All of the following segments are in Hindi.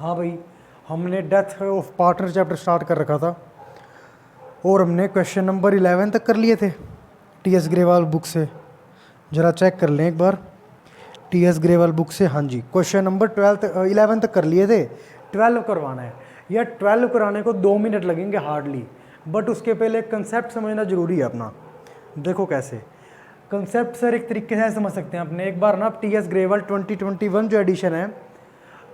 हाँ भाई, हमने death of partner chapter start कर रखा था और हमने क्वेश्चन नंबर 11 तक कर लिए थे टी.एस. ग्रेवाल बुक से। ज़रा चेक कर लें एक बार टी.एस. ग्रेवाल बुक से। हाँ जी, क्वेश्चन नंबर 11 तक कर लिए थे। 12 करवाना है। यह 12 कराने को 2 मिनट लगेंगे हार्डली, बट उसके पहले कंसेप्ट समझना ज़रूरी है अपना। देखो कैसे कंसेप्ट सर एक तरीके से समझ सकते हैं अपने। एक बार ना टी.एस. ग्रेवाल 2021 जो एडिशन है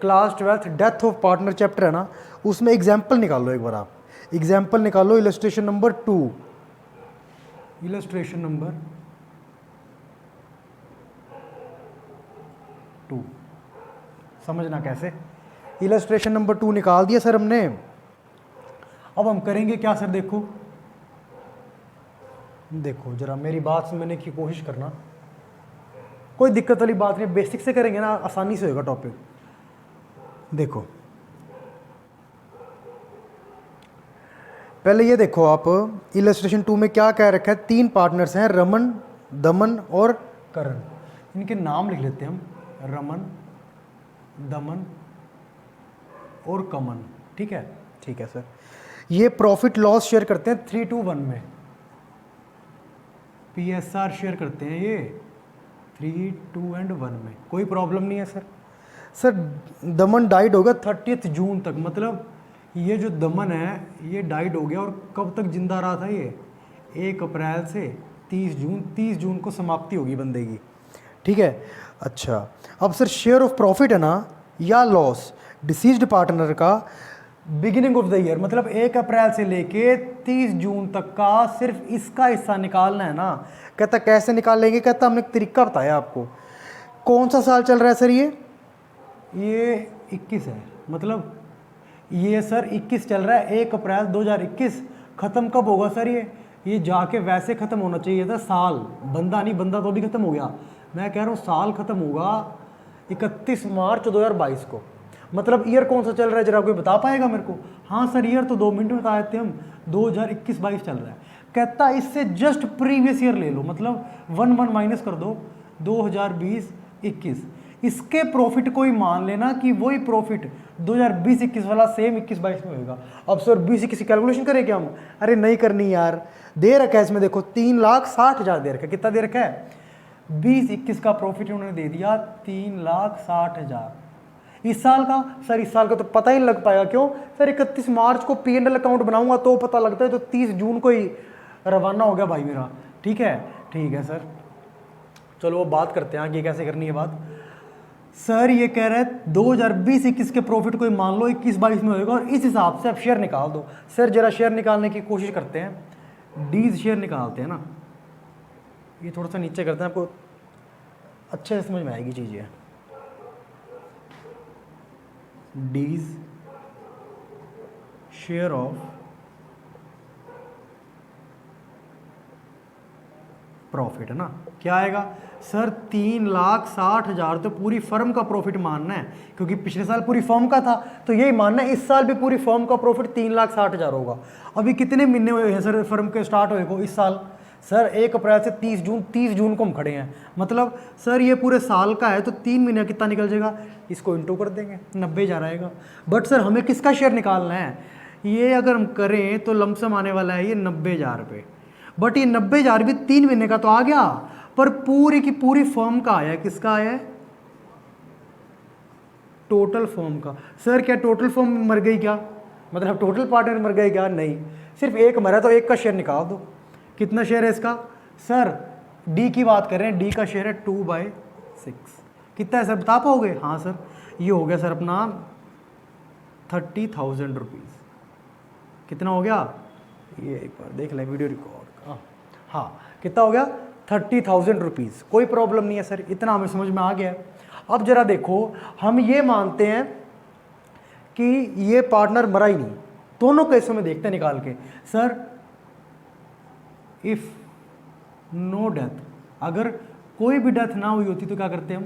class 12th death of partner chapter है ना, उसमें एग्जाम्पल निकालो। एक बार आप एग्जाम्पल निकालो, इलस्ट्रेशन नंबर 2। इलस्ट्रेशन नंबर 2 समझना कैसे। इलस्ट्रेशन नंबर 2 निकाल दिया सर हमने। अब हम करेंगे क्या सर, देखो जरा मेरी बात समझने की कोशिश करना, कोई दिक्कत वाली बात नहीं, बेसिक से करेंगे ना, आसानी से होगा टॉपिक। देखो पहले ये देखो आप इलस्ट्रेशन 2 में क्या कह रखा है। 3 पार्टनर्स हैं, रमन, दमन और करण। इनके नाम लिख लेते हैं हम, रमन, दमन और कमन। ठीक है सर। ये प्रॉफिट लॉस शेयर करते हैं 3-2-1 में, PSR शेयर करते हैं ये 3-2-1 में। कोई प्रॉब्लम नहीं है सर दमन डाइड होगा 30 जून तक, मतलब ये जो दमन है ये डाइड हो गया और कब तक जिंदा रहा था ये, 1 अप्रैल से 30 जून को समाप्ति होगी बंदे की। ठीक है, अच्छा अब सर शेयर ऑफ प्रॉफिट है ना या लॉस डिसीज्ड पार्टनर का बिगिनिंग ऑफ द ईयर, मतलब 1 अप्रैल से लेके 30 जून तक का सिर्फ इसका हिस्सा निकालना है ना। कहता कैसे निकाल लेंगे, कहता हमने एक तरीका बताया आपको। कौन सा साल चल रहा है सर, ये 21 है, मतलब ये सर 21 चल रहा है। 1 अप्रैल 2021 ख़त्म कब होगा सर, ये जाके वैसे ख़त्म होना चाहिए था साल, बंदा नहीं, बंदा तो भी ख़त्म हो गया। मैं कह रहा हूँ साल ख़त्म होगा 31 मार्च 2022 को। मतलब ईयर कौन सा चल रहा है, जरा कोई बता पाएगा मेरे को। हाँ सर ईयर तो 2 मिनट में बता देते हम, 2021-22 चल रहा है। कहता इससे जस्ट प्रीवियस ईयर ले लो, मतलब 1 माइनस कर दो 2020-21। इसके प्रॉफिट को ही मान लेना कि वही प्रॉफिट 2020-21 वाला सेम 21-22 में होगा। अब सर 20-21 की कैलकुलेशन करें क्या हम, अरे नहीं करनी यार, दे रखा है इसमें देखो 3,60,000 दे रखा है। कितना दे रखा है, 20-21 का प्रॉफिट उन्होंने दे दिया 3,60,000। इस साल का सर, इस साल का तो पता ही नहीं लग पाएगा। क्यों सर, 31 मार्च को P&L अकाउंट बनाऊंगा तो पता लगता है, तो 30 जून को ही रवाना हो गया भाई मेरा। ठीक है सर, चलो वो बात करते हैं आगे कैसे करनी है बात। सर ये कह रहा है 2020-21 के प्रॉफिट को ही मान लो 21-22 में होगा और इस हिसाब से आप शेयर निकाल दो। सर जरा शेयर निकालने की कोशिश करते हैं, डीज शेयर निकालते हैं ना। ये थोड़ा सा नीचे करते हैं, आपको अच्छे से समझ में आएगी चीज़ें। डीज शेयर ऑफ प्रॉफिट है ना, क्या आएगा सर, 3,60,000 तो पूरी फर्म का प्रॉफिट मानना है, क्योंकि पिछले साल पूरी फर्म का था, तो यही मानना है इस साल भी पूरी फर्म का प्रॉफिट 3,60,000 होगा। अभी कितने महीने हुए हैं सर फर्म के स्टार्ट हुए को इस साल, सर 1 अप्रैल से 30 जून को हम खड़े हैं, मतलब सर ये पूरे साल का है, तो 3 महीने कितना निकल जाएगा, इसको इंटू कर देंगे 90,000 आएगा। बट सर हमें किसका शेयर निकालना है, ये अगर हम करें तो लमसम आने वाला है ये 90,000 रुपये। बट ये 90,000 भी 3 महीने का तो आ गया, पर पूरी की पूरी फर्म का आया, किसका आया है, टोटल फर्म का। सर क्या टोटल फर्म मर गई क्या, मतलब टोटल पार्टनर मर गए क्या, नहीं, सिर्फ एक मरा तो एक का शेयर निकाल दो। कितना शेयर है इसका, सर डी की बात कर रहे हैं, डी का शेयर है 2/6। कितना है सर बता पाओगे, हाँ सर ये हो गया सर अपना 30,000 रुपीज़। कितना हो गया, ये एक बार देख लें वीडियो रिकॉर्ड, हाँ कितना हो गया 30,000 रुपीज़। कोई प्रॉब्लम नहीं है सर, इतना हमें समझ में आ गया। अब जरा देखो हम ये मानते हैं कि ये पार्टनर मरा ही नहीं, दोनों केसों में देखते हैं निकाल के। सर इफ नो डेथ, अगर कोई भी डेथ ना हुई होती तो क्या करते हम,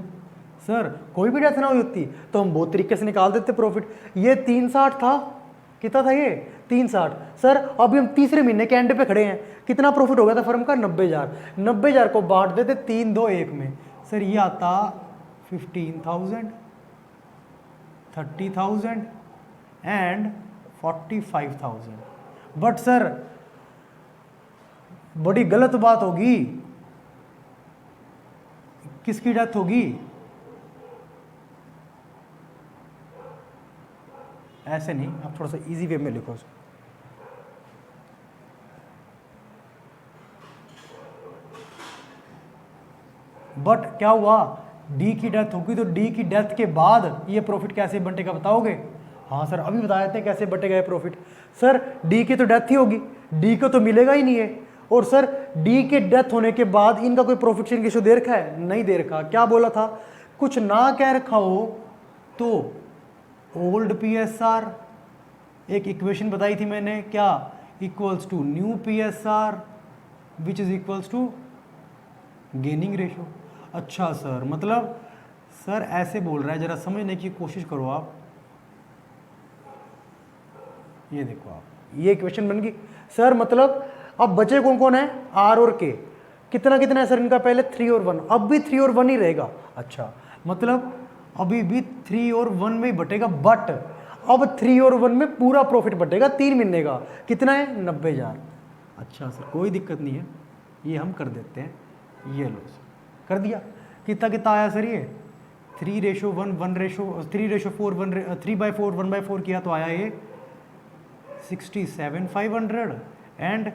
सर कोई भी डेथ ना हुई होती तो हम बहुत तरीके से निकाल देते प्रॉफिट। ये 360 था, कितना था ये 360। सर अभी हम तीसरे महीने के एंड पे खड़े हैं, कितना प्रॉफिट हो गया था फर्म का 90,000। 90,000 को बांट देते 3, 2, 1 में, सर ये आता 15,000। 30,000 एंड 45,000। बट सर बड़ी गलत बात होगी, किसकी डेथ होगी? ऐसे नहीं, आप थोड़ा सा इजी वे में लिखो। बट क्या हुआ, डी की डेथ होगी, तो डी की डेथ के बाद ये प्रॉफिट कैसे बंटेगा बताओगे? हाँ सर अभी बता देते हैं कैसे बटेगा ये प्रॉफिट। सर डी की तो डेथ ही होगी, डी को तो मिलेगा ही नहीं है। और सर डी के डेथ होने के बाद इनका कोई प्रॉफिट शेयरिंग रेशियो दे रखा है? नहीं दे रखा। क्या बोला था, कुछ ना कह रखा हो तो ओल्ड PSR, एक इक्वेशन बताई थी मैंने, क्या, equals to new PSR which is equals to gaining ratio. अच्छा सर, मतलब सर ऐसे बोल रहा है, जरा समझने की कोशिश करो आप। ये देखो आप, ये इक्वेशन बन गई सर। मतलब अब बचे कौन कौन है, आर और के। कितना कितना है सर इनका, पहले 3 और 1, अब भी 3 और 1 ही रहेगा। अच्छा, मतलब अभी भी 3 और 1 में ही बटेगा, बट अब 3 और 1 में पूरा प्रॉफिट बटेगा 3 महीने का। कितना है, 90,000। अच्छा सर कोई दिक्कत नहीं है, ये हम कर देते हैं। ये लो सर, कर दिया। कितना कितना आया सर ये, 3:1, 3:4, 3/4, 1/4 किया तो आया ये 67,500 एंड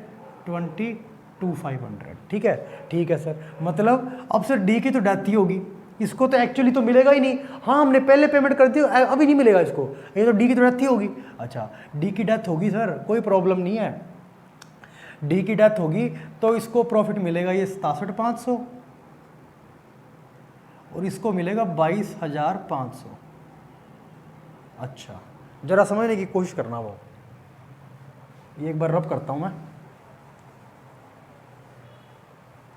22,500। ठीक है, ठीक है सर। मतलब अब सर डी की तो डेथ ही होगी, इसको तो एक्चुअली तो मिलेगा ही नहीं। हाँ हमने पहले पेमेंट कर दी, अभी नहीं मिलेगा इसको, ये तो डी की तो डेथ ही होगी। अच्छा, डी की डेथ होगी सर, कोई प्रॉब्लम नहीं है, डी की डेथ होगी तो इसको प्रॉफिट मिलेगा ये 67,500 और इसको मिलेगा 22,500। अच्छा, जरा समझने की कोशिश करना वो, ये एक बार रब करता हूं मैं।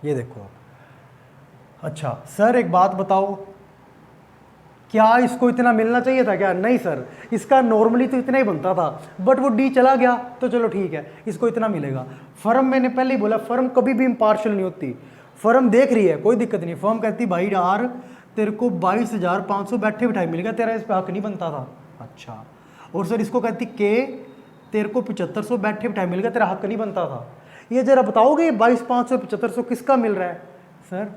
ये देखो आप। अच्छा सर एक बात बताओ, क्या इसको इतना मिलना चाहिए था क्या? नहीं सर, इसका नॉर्मली तो इतना ही बनता था, बट वो डी चला गया तो चलो ठीक है, इसको इतना मिलेगा। फर्म, मैंने पहले ही बोला, फर्म कभी भी इम्पार्शियल नहीं होती। फर्म देख रही है, कोई दिक्कत नहीं, फर्म कहती भाई यार तेरे को 22,500 बैठे बिठाए मिल गया, तेरा इस पर हक नहीं बनता था। अच्छा, और सर इसको कहती के तेरे को 7,500 बैठे बिठाए मिल गया, तेरा हक नहीं बनता था। ये जरा बताओगे 22,500 7,500 किसका मिल रहा है? सर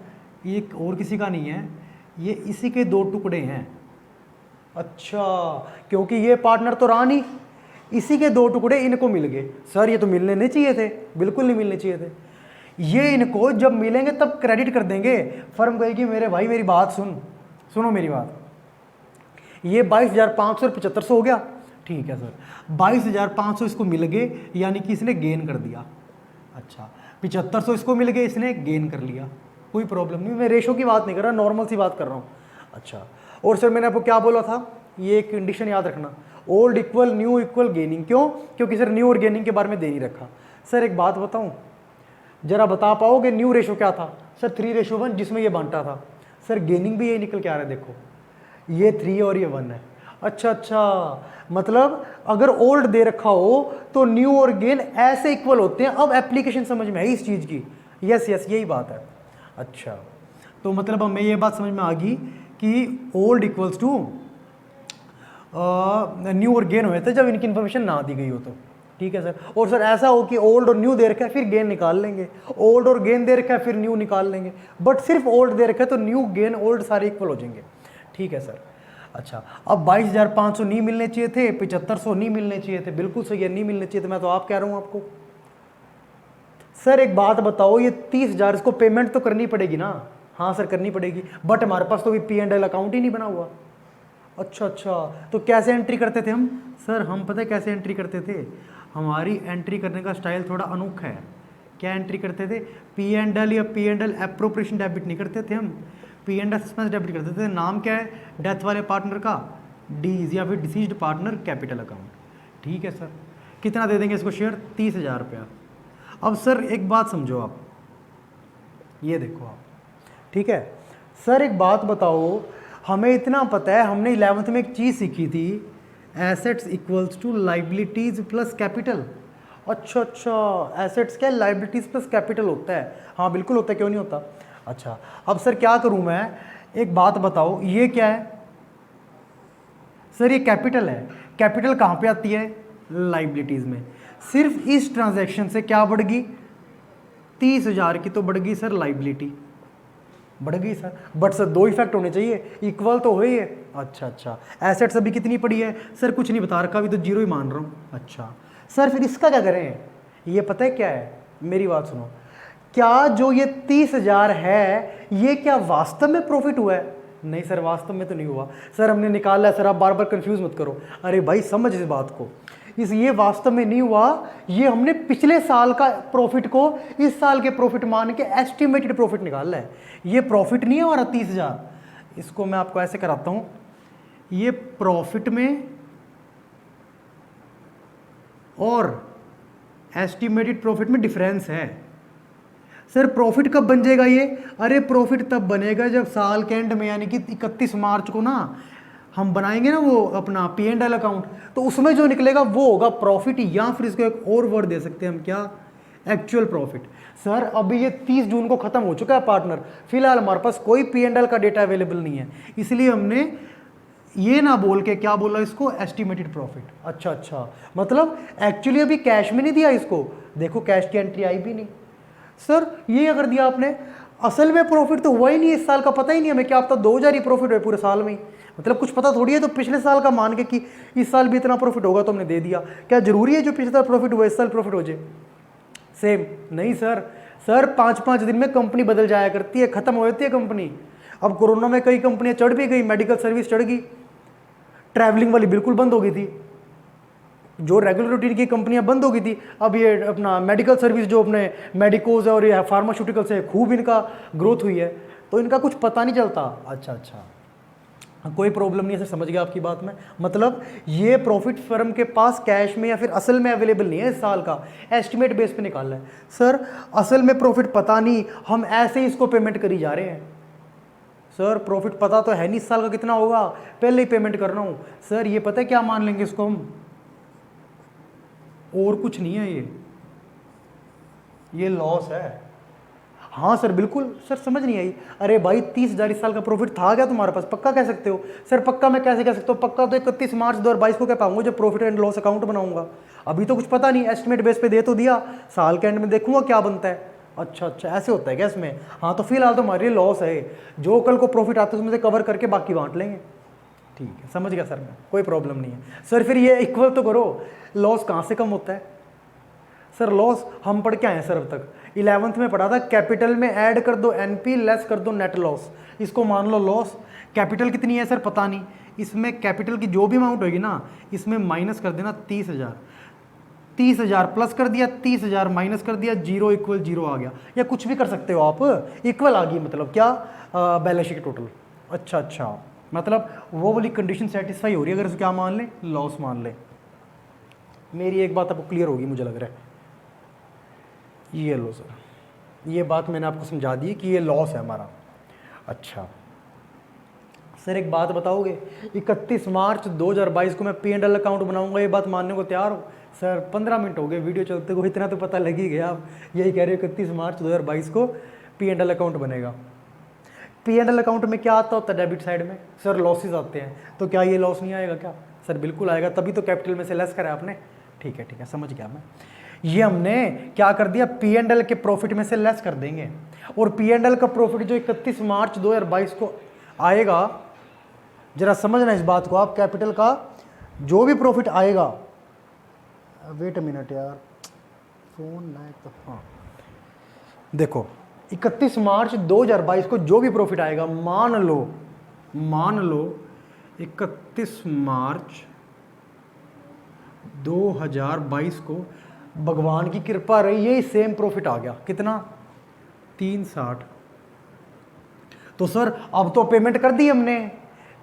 ये और किसी का नहीं है, ये इसी के 2 टुकड़े हैं। अच्छा, क्योंकि ये पार्टनर तो रहा नहीं, इसी के 2 टुकड़े इनको मिल गए। सर ये तो मिलने नहीं चाहिए थे, बिल्कुल नहीं मिलने चाहिए थे। ये इनको जब मिलेंगे तब क्रेडिट कर देंगे। फर्म कहेगी मेरे भाई मेरी बात सुनो मेरी बात, ये 22,500 और 7,500 हो गया, ठीक है सर, 22,500 इसको मिल गए, यानी कि इसने गेन कर दिया। अच्छा, 7,500 इसको मिल गए, इसने गेन कर लिया, कोई प्रॉब्लम नहीं। मैं रेशो की बात नहीं कर रहा, नॉर्मल सी बात कर रहा हूँ। अच्छा, और सर मैंने आपको क्या बोला था, ये एक कंडीशन याद रखना, old equal new equal gaining. क्यों? क्योंकि सर न्यू और गेनिंग के बारे में दे नहीं रखा। सर एक बात बताऊँ, जरा बता पाओगे न्यू रेशो क्या था? सर 3:1, जिसमें ये बांटा था। सर गेनिंग भी यही निकल के आ रहा है, देखो ये 3 और ये 1 है। अच्छा, मतलब अगर ओल्ड दे रखा हो तो न्यू और गेन ऐसे इक्वल होते हैं। अब एप्लीकेशन समझ में आई इस चीज़ की? यस यही बात है। अच्छा, तो मतलब हमें ये बात समझ में आ गई कि ओल्ड इक्वल्स टू न्यू और गेन हुए थे जब इनकी इन्फॉर्मेशन ना दी गई हो तो। ठीक है सर। और सर ऐसा हो कि ओल्ड और न्यू दे रखा है फिर गेन निकाल लेंगे, ओल्ड और गेन दे रखा है फिर न्यू निकाल लेंगे, बट सिर्फ ओल्ड दे रखा है तो न्यू गेन ओल्ड सारे इक्वल हो जाएंगे। ठीक है सर। अच्छा, अब 22,500 नहीं मिलने चाहिए थे, 7,500 नहीं मिलने चाहिए थे, बिल्कुल सही है, नहीं मिलने चाहिए थे। मैं तो आप कह रहा हूँ आपको। सर एक बात बताओ, ये 30,000 इसको पेमेंट तो करनी पड़ेगी ना? हाँ सर करनी पड़ेगी, बट हमारे पास तो भी P&L अकाउंट ही नहीं बना हुआ। अच्छा, तो कैसे एंट्री करते थे हम? सर हम पता है कैसे एंट्री करते थे, हमारी एंट्री करने का स्टाइल थोड़ा अनोखा है। क्या एंट्री करते थे? P&L या P&L एप्रोप्रिएशन डेबिट नहीं करते थे हम, P&L एक्सपेंस डेबिट करते थे। नाम क्या है डेथ वाले पार्टनर का? डीज, या फिर डिसीज्ड पार्टनर कैपिटल अकाउंट। ठीक है सर। कितना दे देंगे इसको शेयर? 30,000 रुपया। अब सर एक बात समझो आप, ये देखो आप, ठीक है सर एक बात बताओ, हमें इतना पता है, हमने 11th में एक चीज़ सीखी थी, assets equals to liabilities plus capital. अच्छा, एसेट्स क्या, लाइबिलिटीज प्लस कैपिटल होता है? हाँ बिल्कुल होता है, क्यों नहीं होता। अच्छा, अब सर क्या करूँ मैं, एक बात बताओ, ये क्या है? सर ये कैपिटल है, कैपिटल कहाँ पे आती है? लाइबिलिटीज़ में। सिर्फ इस ट्रांजैक्शन से क्या बढ़ गई? 30,000 की तो बढ़ गई सर लाइबिलिटी, बढ़ गई सर। बट सर दो इफेक्ट होने चाहिए, इक्वल तो हो ही है। अच्छा, एसेट्स अभी कितनी पड़ी है? सर कुछ नहीं बता रखा, अभी तो जीरो ही मान रहा हूँ। अच्छा सर फिर इसका क्या करें? ये पता है क्या है, मेरी बात सुनो, क्या जो ये 30,000 है ये क्या वास्तव में प्रॉफिट हुआ है? नहीं सर वास्तव में तो नहीं हुआ सर, हमने निकाला है सर, आप बार बार कंफ्यूज मत करो। अरे भाई समझ इस बात को, ये वास्तव में नहीं हुआ, ये हमने पिछले साल का प्रॉफिट को इस साल के प्रॉफिट मान के एस्टिमेटेड प्रॉफिट निकाला है। ये प्रॉफिट नहीं है हमारा 30,000, इसको मैं आपको ऐसे कराता हूं, ये प्रॉफिट में और एस्टिमेटेड प्रॉफिट में डिफरेंस है। सर प्रॉफिट कब बन जाएगा ये? अरे प्रॉफिट तब बनेगा जब साल के एंड में, यानी कि 31 मार्च को ना हम बनाएंगे ना वो अपना P&L अकाउंट, तो उसमें जो निकलेगा वो होगा प्रॉफिट, या फिर इसको एक और वर्ड दे सकते हैं हम, क्या? Actual profit. सर अभी ये 30 जून को खत्म हो चुका है पार्टनर, फिलहाल हमारे पास कोई P&L का डेटा अवेलेबल नहीं है, इसलिए हमने ये ना बोल के क्या बोला इसको? Estimated profit. अच्छा, मतलब एक्चुअली अभी कैश में नहीं दिया इसको, देखो कैश की एंट्री आई भी नहीं। सर ये अगर दिया आपने, असल में प्रॉफिट तो हुआ ही नहीं इस साल का, पता ही नहीं हमें क्या पता 2,000 ही प्रॉफिट हुए पूरे साल में ही, मतलब कुछ पता थोड़ी है। तो पिछले साल का मान के कि इस साल भी इतना प्रॉफिट होगा तो हमने दे दिया, क्या जरूरी है जो पिछले साल प्रॉफिट हुआ इस साल प्रॉफिट हो जाए? सेम नहीं सर, 5-5 दिन में कंपनी बदल जाया करती है, खत्म हो जाती है कंपनी। अब कोरोना में कई कंपनियां चढ़ भी गई, मेडिकल सर्विस चढ़ गई, ट्रैवलिंग वाली बिल्कुल बंद हो गई थी, जो रेगुलर रूटीन की कंपनियां बंद हो गई थी। अब ये अपना मेडिकल सर्विस जो अपने मेडिकोज है और ये फार्मास्यूटिकल्स है, खूब इनका ग्रोथ हुई है, तो इनका कुछ पता नहीं चलता। अच्छा, कोई प्रॉब्लम नहीं है सर, समझ गया आपकी बात में। मतलब ये प्रॉफिट फर्म के पास कैश में या फिर असल में अवेलेबल नहीं है इस साल का, एस्टिमेट बेस पे निकालना है। सर असल में प्रॉफिट पता नहीं, हम ऐसे ही इसको पेमेंट करी जा रहे हैं। सर प्रॉफिट पता तो है नहीं इस साल का कितना होगा, पहले ही पेमेंट कर रहा हूँ। सर ये पता है क्या मान लेंगे इसको हम? और कुछ नहीं है, ये लॉस है। हाँ सर बिल्कुल। सर समझ नहीं आई। अरे भाई 30,000 इस साल का प्रॉफिट था क्या तुम्हारे पास? पक्का कह सकते हो? सर पक्का मैं कैसे कह सकता हूँ? पक्का तो 31 मार्च 2022 को कह पाऊंगा जब प्रॉफिट एंड लॉस अकाउंट बनाऊंगा। अभी तो कुछ पता नहीं, एस्टिमेट बेस पे दे तो दिया, साल के एंड में देखूंगा क्या बनता है। अच्छा, ऐसे होता है क्या इसमें? हाँ तो फिलहाल तो हमारे लिए लॉस है, जो कल को प्रॉफिट आता है उसमें से कवर करके बाकी बांट लेंगे। ठीक है समझ गया सर मैं, कोई प्रॉब्लम नहीं है। सर फिर ये इक्वल तो करो, लॉस कहाँ से कम होता है? सर लॉस हम पढ़ के आए हैं सर, अब तक 11th में पढ़ा था, कैपिटल में ऐड कर दो NP लेस कर दो नेट लॉस, इसको मान लो लॉस। कैपिटल कितनी है सर पता नहीं, इसमें कैपिटल की जो भी अमाउंट होगी ना इसमें माइनस कर देना 30,000, 30,000 प्लस कर दिया, 30,000 माइनस कर दिया, 0 इक्वल 0 आ गया। या कुछ भी कर सकते हो आप, इक्वल आ गई मतलब क्या? Balance sheet total. अच्छा, मतलब वो वाली कंडीशन सेटिस्फाई हो रही है अगर क्या मान लें? लॉस मान लें। मेरी एक बात आपको क्लियर होगी मुझे लग रहा है। ये लो सर, ये बात मैंने आपको समझा दी कि ये लॉस है हमारा। अच्छा सर एक बात बताओगे, 31 मार्च 2022 को मैं P&L अकाउंट बनाऊंगा, ये बात मानने को तैयार हो? सर 15 मिनट हो गए वीडियो चलते हुए, इतना तो पता लग ही गया, आप यही कह रहे हो 31 मार्च 2022 को P&L अकाउंट बनेगा। P&L अकाउंट में क्या आता होता है डेबिट साइड में? सर लॉसेज आते हैं, तो क्या ये लॉस नहीं आएगा क्या? सर बिल्कुल आएगा, तभी तो कैपिटल में से लेस करा आपने। ठीक है समझ गया मैं। ये हमने क्या कर दिया, P&L के प्रॉफिट में से लेस कर देंगे, और P&L का प्रॉफिट जो 31 मार्च 2022 को आएगा, जरा समझना इस बात को आप, कैपिटल का जो भी प्रॉफिट आएगा, वेट अ मिनट यार फोन लाइक तो, हाँ देखो 31 मार्च 2022 को जो भी प्रॉफिट आएगा, मान लो 31 मार्च 2022 को भगवान की कृपा रही है, सेम प्रॉफिट आ गया, कितना? 360। तो सर अब तो पेमेंट कर दी हमने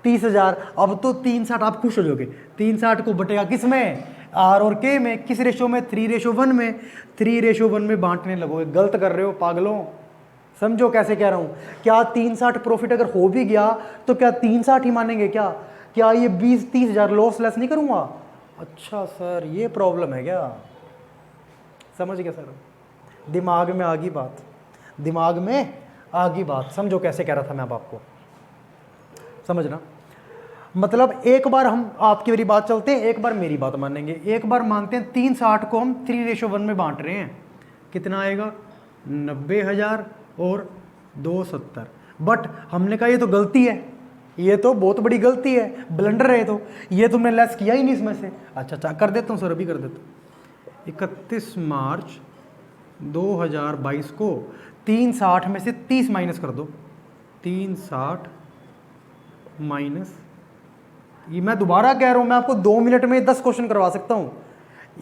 30,000, अब तो 360, आप खुश हो जाओगे। 360 को बटेगा किस में? R और K में। किस रेशो में? 3:1 में। 3:1 में बांटने लगोगे, गलत कर रहे हो पागलों। समझो कैसे कह रहा हूं, क्या 360 प्रॉफिट अगर हो भी गया तो क्या 360 ही मानेंगे क्या ये 20-30,000 लॉस लेस नहीं करूंगा? अच्छा सर ये प्रॉब्लम है क्या? समझ गया सर, दिमाग में आ गई बात, दिमाग में आ गई बात। समझो कैसे कह रहा था मैं अब आपको, समझना। मतलब एक बार हम आपकी मेरी बात चलते हैं, एक बार मेरी बात मानेंगे। एक बार मानते हैं 360 को हम 3:1 में बांट रहे हैं, कितना आएगा 90,000 और 270। बट हमने कहा ये तो गलती है, ये तो बहुत बड़ी गलती है, ब्लंडर है, तो ये तुमने लेस किया ही नहीं इसमें से। अच्छा कर देता हूँ सर, अभी कर देता हूँ। 31 मार्च 2022 को 360 में से 30 माइनस कर दो, 360 माइनस, ये मैं दोबारा कह रहा हूँ, मैं आपको 2 मिनट में 10 क्वेश्चन करवा सकता हूँ।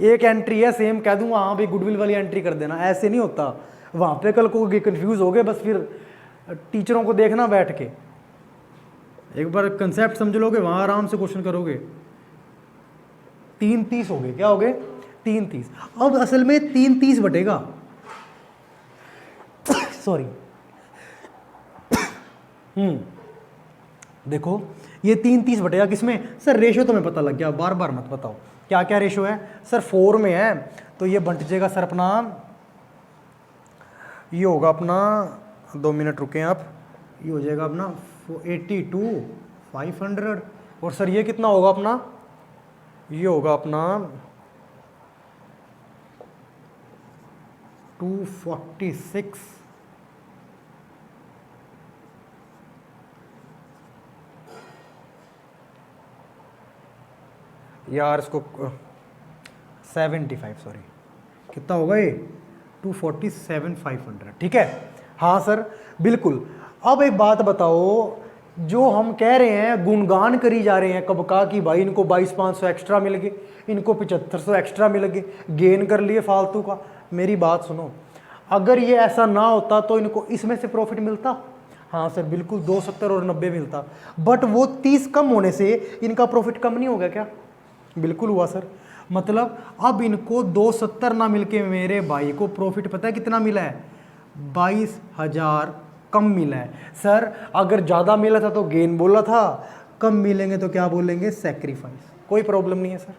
एक एंट्री है सेम, कह दूंगा हाँ भाई गुडविल वाली एंट्री कर देना, ऐसे नहीं होता। वहाँ पे कल को कंफ्यूज हो गए, बस फिर टीचरों को देखना बैठ के, एक बार कंसेप्ट समझ लोगे वहाँ आराम से क्वेश्चन करोगे। 3:30 हो गए, क्या हो गए 3:30। अब असल में 3:30 बटेगा सॉरी देखो ये 3:30 बटेगा किसमें सर, रेशो तो मैं पता लग गया, बार बार मत बताओ क्या क्या रेशो है सर। 4 में है तो ये बंट जाएगा सर अपना, ये होगा अपना, 2 मिनट रुके आप, ये हो जाएगा अपना 82,500। और सर ये कितना होगा अपना, ये होगा अपना 246। यार इसको 75, सॉरी कितना होगा ये 247,500, ठीक है। हाँ सर बिल्कुल। अब एक बात बताओ, जो हम कह रहे हैं गुणगान करी जा रहे हैं कब का कि भाई इनको 22,500 एक्स्ट्रा मिल गए, इनको 7500 एक्स्ट्रा मिल गए, गेन कर लिए फालतू का। मेरी बात सुनो, अगर ये ऐसा ना होता तो इनको इसमें से प्रॉफिट मिलता। हाँ सर बिल्कुल 270 और 90 मिलता, बट वो 30 कम होने से इनका प्रॉफिट कम नहीं हो गया क्या? बिल्कुल हुआ सर। मतलब अब इनको 270 ना मिलके मेरे भाई को प्रॉफिट पता है कितना मिला है, 22,000 कम मिला है। सर अगर ज़्यादा मिला था तो गेन बोला था, कम मिलेंगे तो क्या बोलेंगे, सैक्रिफाइस। कोई प्रॉब्लम नहीं है सर।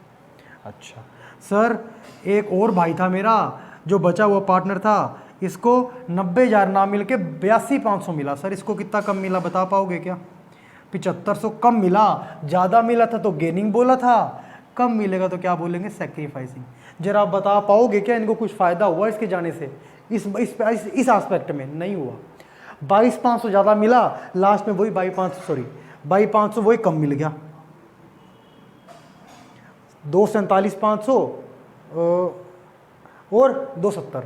अच्छा सर एक और भाई था मेरा जो बचा हुआ पार्टनर था, इसको 90,000 ना मिल के 82,500 मिला। सर इसको कितना कम मिला बता पाओगे क्या? 7500 कम मिला, ज़्यादा मिला था तो गेनिंग बोला था, कम मिलेगा तो क्या बोलेंगे, सैक्रिफाइसिंग। जरा आप बता पाओगे क्या इनको कुछ फ़ायदा हुआ इसके जाने से? इस एस्पेक्ट में नहीं हुआ। 22,500 ज़्यादा मिला, लास्ट में वही 22,500 वही कम मिल गया, 247,500 और 270।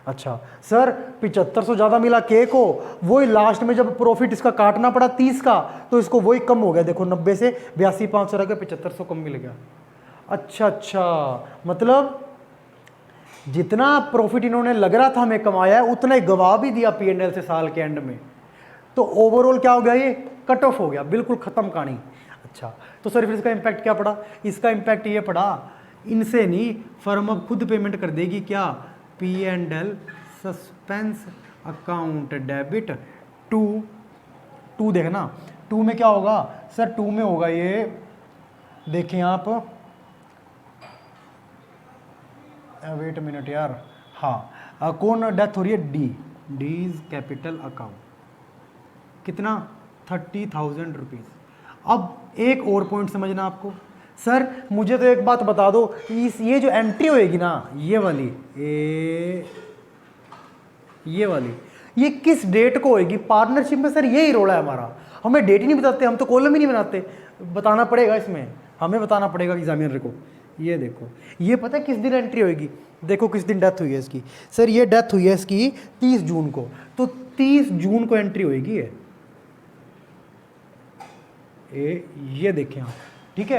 अच्छा सर 7500 ज़्यादा मिला के को, वही लास्ट में जब प्रॉफिट इसका काटना पड़ा 30 का तो इसको वही कम हो गया, देखो 90 से 82,500 रह गया, 7500 कम मिल गया। अच्छा मतलब जितना प्रॉफिट इन्होंने लग रहा था हमें कमाया है उतना ही गवा भी दिया P&L से साल के एंड में, तो ओवरऑल क्या हो गया, ये कट ऑफ हो गया, बिल्कुल ख़त्म कहानी। अच्छा तो सर फिर इसका इम्पैक्ट क्या पड़ा? इसका इम्पैक्ट ये पड़ा, इनसे नहीं फर्म अब खुद पेमेंट कर देगी क्या, P&L suspense account debit to देखना, 2 में क्या होगा सर, 2 में होगा ये, देखें आप, वेट मिनट यार, हाँ कौन डेथ हो रही है, डी इज कैपिटल अकाउंट, कितना 30,000 रुपीज़। अब एक और पॉइंट समझना आपको, सर मुझे तो एक बात बता दो, ये जो एंट्री होएगी ना ये वाली, ये वाली, ये किस डेट को होएगी पार्टनरशिप में? सर यही रोला है हमारा, हमें डेट ही नहीं बताते, हम तो कॉलम ही नहीं बनाते, बताना पड़ेगा इसमें, हमें बताना पड़ेगा एग्जामिनर को। ये देखो ये पता है किस दिन एंट्री होएगी, देखो किस दिन डेथ हुई है इसकी, सर ये डेथ हुई है इसकी 30 जून को, तो 30 जून को एंट्री होएगी ये देखें आप, ठीक है।